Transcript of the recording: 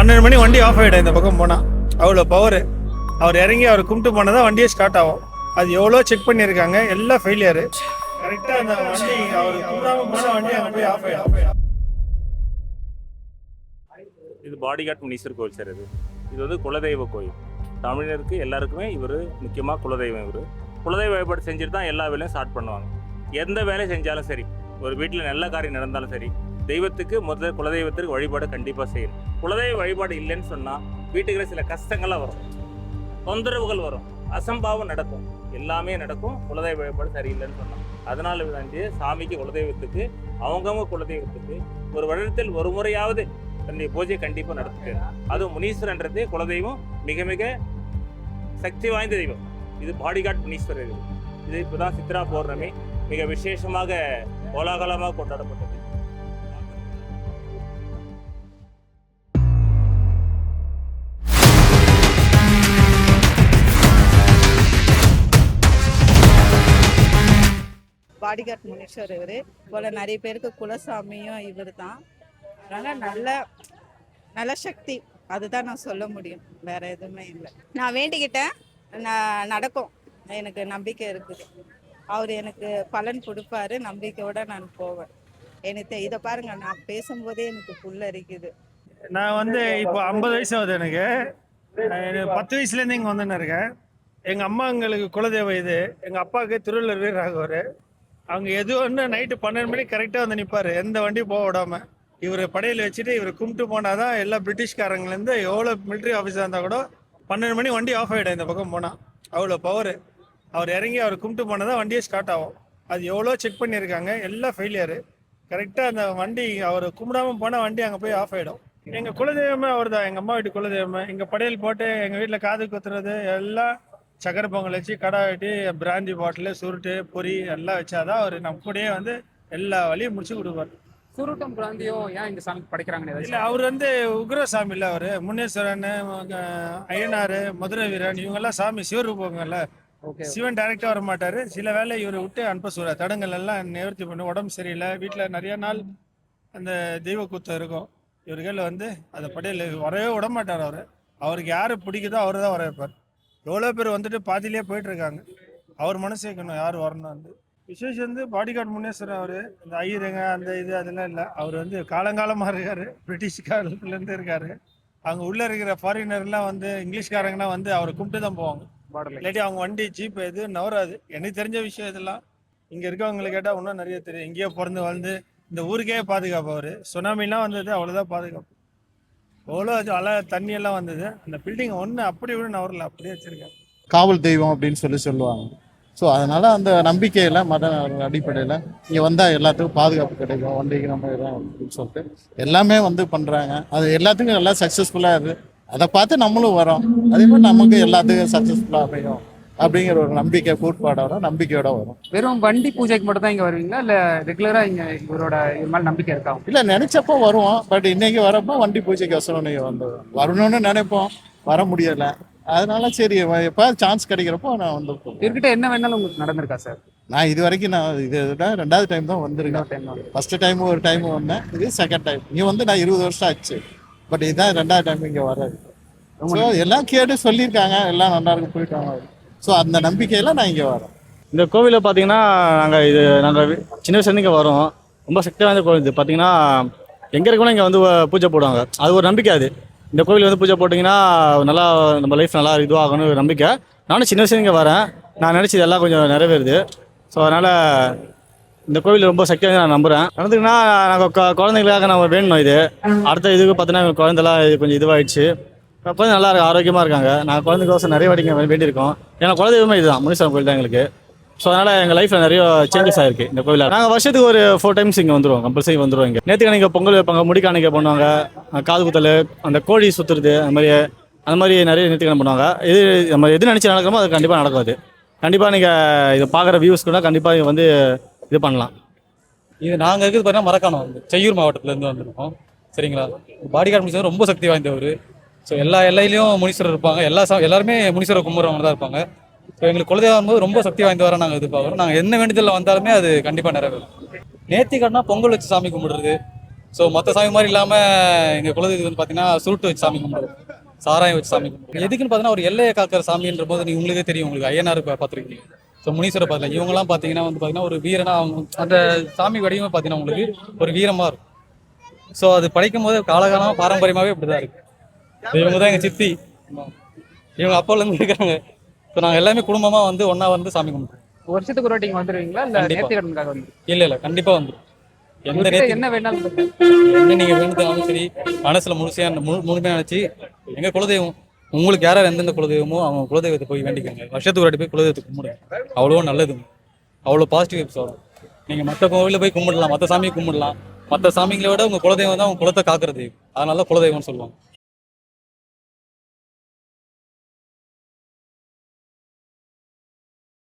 12 மணி வண்டி ஆஃப் ஆகிடும் இந்த பக்கம் போனால். அவ்வளோ பவர். அவர் இறங்கி அவர் கும்பிட்டு போனால் தான் வண்டியே ஸ்டார்ட் ஆகும். அது எவ்வளோ செக் பண்ணியிருக்காங்க, எல்லாம் ஃபெயிலியரு. கரெக்டாக அந்த வண்டி அவர் கும்பிடாமல் போனால் வண்டி அங்கே போய் ஆஃப் ஆகிடும். இது பாடிகாட் முனீஸ்வர் கோயில் சார். இது வந்து குலதெய்வ கோயில். தமிழருக்கு எல்லாருக்குமே இவர் முக்கியமாக குலதெய்வம். இவர் குலதெய்வ வழிபாடு செஞ்சுட்டு தான் எல்லா வேலையும் ஸ்டார்ட் பண்ணுவாங்க. எந்த வேலையும் செஞ்சாலும் சரி, ஒரு வீட்டில் நல்ல காரியம் நடந்தாலும் சரி, தெய்வத்துக்கு முதல்ல குலதெய்வத்திற்கு வழிபாடு கண்டிப்பாக செய்யணும். குலதெய்வ வழிபாடு இல்லைன்னு சொன்னால் வீட்டுக்கு சில கஷ்டங்கள்லாம் வரும், தொந்தரவுகள் வரும், அசம்பாவம் நடக்கும், எல்லாமே நடக்கும். குலதெய்வ வழிபாடு சரியில்லைன்னு சொன்னோம். அதனால வந்து சாமிக்கு குலதெய்வத்துக்கு அவங்கவுங்க குலதெய்வத்துக்கு ஒரு வருடத்தில் ஒரு முறையாவது தன்னுடைய பூஜை கண்டிப்பாக நடத்துட்டு. அதுவும் முனீஸ்வரன்றது குலதெய்வம், மிக மிக சக்தி வாய்ந்த தெய்வம். இது பாடிகாட் முனீஸ்வரர். இது இப்போதான் சித்ரா பௌர்ணமி மிக விசேஷமாக கோலாகலமாக கொண்டாடப்பட்டது. பாடிகாட் முனீஸ்வர் இவர் போல நிறைய பேருக்கு குலசாமியும் இவர் தான். அதனால் நல்ல சக்தி, அதுதான் நான் சொல்ல முடியும், வேற எதுவுமே இல்லை. நான் வேண்டிக்கிட்டேன், நடக்கும், எனக்கு நம்பிக்கை இருக்குது. அவர் எனக்கு பலன் கொடுப்பாரு, நம்பிக்கையோட நான் போவேன். எனக்கு இதை பாருங்க, நான் பேசும்போதே எனக்கு புல்லரிக்குது. நான் வந்து இப்போ 50 வயசு ஆகுது எனக்கு. 10 வயசுலேருந்து இங்கே வந்துன்னு இருக்கேன். எங்கள் அம்மாங்களுக்கு குலதெய்வம் இது. எங்கள் அப்பாவுக்கு திருவள்ளூர் வீரராகவர். அவங்க எது ஒன்று நைட்டு 12 மணிக்கு கரெக்டாக வந்து நிற்பார், எந்த வண்டியும் போக விடாமல். இவர் படையில் வச்சுட்டு இவர் கும்பிட்டு போனால் தான் எல்லா பிரிட்டிஷ்காரங்கலேருந்து எவ்வளோ மிலிட்ரி ஆஃபீஸாக இருந்தால் கூட 12 மணி வண்டி ஆஃப் ஆகிடும் இந்த பக்கம் போனால். அவ்வளோ பவர். அவர் இறங்கி அவர் கும்பிட்டு போனால் தான் வண்டியே ஸ்டார்ட் ஆகும். அது எவ்வளோ செக் பண்ணியிருக்காங்க, எல்லாம் ஃபெயிலியரு. கரெக்டாக அந்த வண்டி அவர் கும்பிடாமல் போனால் வண்டி அங்கே போய் ஆஃப் ஆகிடும். எங்கள் குலதெய்வமே அவர் தான், எங்கள் அம்மா வீட்டு குலதெய்வமே. இங்கே படையல் போட்டு எங்கள் வீட்டில் காது குத்துறது எல்லாம் சக்கரை பொங்கல் வச்சு, கடை வெட்டி, பிராந்தி பாட்டில், சுருட்டு, பொரி எல்லாம் வச்சாதான் அவர் நம்ம கூடயே வந்து எல்லா வழியும் முடிச்சு கொடுப்பார். சுருட்டும் பிராந்தியும் ஏன் இந்த சாமி படைக்கிறாங்கன்னு இல்லை, அவர் வந்து உக்ரசாமி இல்லை. அவர் முனீஸ்வரன், ஐயனார், மதுரை வீரன், இவங்கெல்லாம் சாமி சிவரூபங்கள்ல. சிவன் டைரக்டாக வர மாட்டார். சில வேலை இவரை விட்டு அனுப்ப சொல்கிறார். தடங்கள் எல்லாம் நிவர்த்தி பண்ணி, உடம்பு சரியில்லை, வீட்டில் நிறைய நாள் அந்த தெய்வ கூத்தம் இருக்கும், இவர்கள் வந்து அதை படையில் வரவே விட மாட்டார். அவருக்கு யார் பிடிக்குதோ அவர் தான் வர வைப்பார். எவ்வளோ பேர் வந்துட்டு பாதியிலே போயிட்டு இருக்காங்க. அவர் மனசு வைக்கணும் யார் வரணும். வந்து விசேஷம் வந்து பாடிகாட் முனீஸ்வரர். அவர் இந்த ஐயருங்க அந்த இது அதெல்லாம் இல்லை. அவர் வந்து காலங்காலமாக இருக்கார், பிரிட்டிஷ் காலத்துலேருந்து இருக்கார். அங்கே உள்ளே இருக்கிற ஃபாரினர்லாம் வந்து இங்கிலீஷ்காரங்கலாம் வந்து அவரை கும்பிட்டு தான் போவாங்க. இல்லாட்டி அவங்க வண்டி ஜீப் எது நவராது. எனக்கு தெரிஞ்ச விஷயம் இதெல்லாம். இங்கே இருக்கவங்களுக்கு கேட்டால் இன்னும் நிறைய தெரியும். இங்கேயே பிறந்து வந்து இந்த ஊருக்கே பாதுகாப்பு. அவர் சுனாமிலாம் வந்தது, அவ்வளோதான் பாதுகாப்பு. எவ்வளோ அலை தண்ணியெல்லாம் வந்தது. அந்த பில்டிங் ஒன்று அப்படி விட நவரில் அப்படியே வச்சுருக்காங்க. காவல் தெய்வம் அப்படின்னு சொல்லுவாங்க. ஸோ அதனால் அந்த நம்பிக்கையில் மத அடிப்படையில் இங்கே வந்தால் எல்லாத்துக்கும் பாதுகாப்பு கிடைக்கும், வண்டிக்கு நம்ம இடம் அப்படின்னு சொல்லிட்டு எல்லாமே வந்து பண்ணுறாங்க. அது எல்லாத்துக்கும் எல்லாம் சக்ஸஸ்ஃபுல்லாக இருக்குது. அதை பார்த்து நம்மளும் வரோம். அதே மாதிரி நமக்கு எல்லாத்துக்கும் சக்ஸஸ்ஃபுல்லாக அமையும் அப்படிங்கிற ஒரு நம்பிக்கை, கூட்பாடோட நம்பிக்கையோட வரும். வெறும் வண்டி பூஜைக்கு மட்டும் தான் இங்கே வருவீங்களா, இல்லை ரெகுலராக இங்கே இவரோட இது மாதிரி நம்பிக்கை இருக்கா? இல்லை, நினைச்சப்போ வருவோம். பட் இன்னைக்கு வரப்போ வண்டி பூஜைக்கு வசனம் வந்து வரணும்னு நினைப்போம், வர முடியலை. அதனால சரி, எப்போ சான்ஸ் கிடைக்கிறப்போ நான் வந்து. இவர்கிட்ட என்ன வேணாலும் உங்களுக்கு நடந்திருக்கா சார்? நான் இது வரைக்கும் நான் இது 2வது டைம் தான் வந்திருக்கேன். ஃபர்ஸ்ட் டைம் ஒரு டைம் வந்தேன், இது செகண்ட் டைம். இங்கே வந்து நான் 20 வருஷம் ஆச்சு. பட் இதுதான் 2வது டைம் இங்கே வர்றது. ஸோ எல்லாம் கேட்டு சொல்லியிருக்காங்க, எல்லாம் நல்லா இருக்கு, போயிட்டாங்க. ஸோ அந்த நம்பிக்கையில் நான் இங்கே வரேன். இந்த கோவிலில் பார்த்தீங்கன்னா நாங்கள் சின்ன வயசுலேருந்து இங்கே வரோம். ரொம்ப சக்தி வாய்ந்த கோவில் இது. பார்த்தீங்கன்னா எங்கே இருக்கணும் இங்கே வந்து பூஜை போடுவாங்க. அது ஒரு நம்பிக்கை. அது இந்த கோவில் வந்து பூஜை போட்டிங்கன்னா நல்லா நம்ம லைஃப் நல்லா இதுவாகணும் ஒரு நம்பிக்கை. நானும் சின்ன வயசுல இங்கே வரேன். நான் நினச்சது எல்லாம் கொஞ்சம் நிறைவேறுது. ஸோ அதனால் இந்த கோவில் ரொம்ப சக்தியாக நான் நம்புகிறேன். நடந்துக்குன்னா நாங்கள் குழந்தைங்களுக்காக நம்ம வேணும். இது அடுத்த இதுக்கு பார்த்தீங்கன்னா குழந்தைலாம் இது கொஞ்சம் இதுவாகிடுச்சு. குழந்தை நல்லா இருக்கு, ஆரோக்கியமாக இருக்காங்க. நாங்கள் குழந்தைக்கு நிறைய வாட்டிங்க வேண்டியிருக்கோம். ஏன்னா குலதெய்வமே இதுதான், முனீஸ்வரன் கோவில் தான் எங்களுக்கு. ஸோ அதனால் எங்கள் லைஃப்பில் நிறைய சேஞ்சஸ் ஆகிருக்கு இந்த கோவிலில். நாங்கள் வருஷத்துக்கு ஒரு 4 டைம்ஸ் இங்கே வந்துடுவோம், கம்பல்சரி வந்துடுவோம். இங்கே நேற்றுக்கானிக்க பொங்கல் வைப்பாங்க, முடிக்காணிக்க பண்ணுவாங்க, காது குத்தல், அந்த கோழி சுற்றுறது, அந்த மாதிரி நிறைய நேற்றுக்கான பண்ணுவாங்க. இது நம்ம எது நினச்சி நடக்கிறோமோ அது கண்டிப்பாக நடக்கும். அது கண்டிப்பாக நீங்கள் இதை பார்க்குற வியூஸ் கூட கண்டிப்பாக வந்து இது பண்ணலாம். இது நாங்கள் இருக்கிறது பார்த்தீங்கன்னா மரக்காணம், வந்து செய்யூர் மாவட்டத்துலேருந்து வந்திருக்கோம். சரிங்களா? பாடிகாட் முனீஸ்வரர் ரொம்ப சக்தி வாய்ந்தவர். ஸோ எல்லா எல்லையிலையும் முனீஸ்வரர் இருப்பாங்க. எல்லாருமே முனீஸ்வரர் கும்பிட்றவங்க தான் இருப்பாங்க. ஸோ எங்களுக்கு குலதெய்வம் போது ரொம்ப சக்தி வாய்ந்தவரை நாங்கள் எதிர்பார்க்குறோம். நாங்கள் என்ன வேண்டுதலில் வந்தாலுமே அது கண்டிப்பாக நிறைவேறும். நேர்த்திக்கடனா பொங்கல் வச்சு சாமி கும்பிடுறது, ஸோ மற்ற சாமி மாதிரி இல்லாமல் எங்கள் குலதெய்வம் வந்து பார்த்தீங்கன்னா சுருட்டு வச்சு சாமி கும்பிடுவோம், சாராயம் வச்சு சாமி கும்பிடுவோம். எதுக்குன்னு பார்த்தீங்கன்னா ஒரு எல்லையை காக்கிற சாமின்ற போது நீங்கள் உங்களுக்கே தெரியும், உங்களுக்கு ஐயனார் பார்த்துருக்கீங்க, ஸோ முனீஸ்வரர் பார்த்துல இவங்கெல்லாம் பார்த்தீங்கன்னா வந்து பார்த்தீங்கன்னா ஒரு வீரனா அவங்க அந்த சாமி வடிவமே பார்த்தீங்கன்னா உங்களுக்கு ஒரு வீரமாக இருக்கும். ஸோ அது படிக்கும் போது காலகாலமாக பாரம்பரியமாகவே இப்படி தான் இருக்கு. இவங்க தான் எங்கள் சித்தி, இவங்க அப்போலேருந்து இருக்காங்க. ஸோ நாங்கள் எல்லாமே குடும்பமாக வந்து ஒன்றா வந்து சாமி கும்பிடுவோம். வருஷத்துக்கு ஒரு வாட்டி இங்க வந்துருவீங்களா இல்ல கண்டிப்பா. நேர்த்திக்கடனுக்காக வந்து இல்லை கண்டிப்பாக வந்து எந்த இவர்கிட்ட நேரத்துக்கு என்ன வேணாலும் என்ன நீங்கள் வேணுதாலும் சரி மனசில் முழுமையாக நினச்சி எங்கள் குலதெய்வம் உங்களுக்கு யாரார் எந்தெந்த குலதெய்வமோ அவங்க குலதெய்வத்தை போய் வேண்டிக்கோங்க. வருஷத்துக்கு ஒரு வாட்டி போய் குலதெய்வத்தை கும்பிடுங்க, அவ்வளோ நல்லதுங்க, அவ்வளோ பாசிட்டிவ் வைப்ஸ் வரும். நீங்கள் மற்ற கோவிலில் போய் கும்பிடலாம், மற்ற சாமியை கும்பிடலாம், மற்ற சாமிங்களை விட உங்கள் குலதெய்வம் தான் உங்கள் குலத்தை காக்கிறது, அதனால குலதெய்வம்னு சொல்லுவாங்க.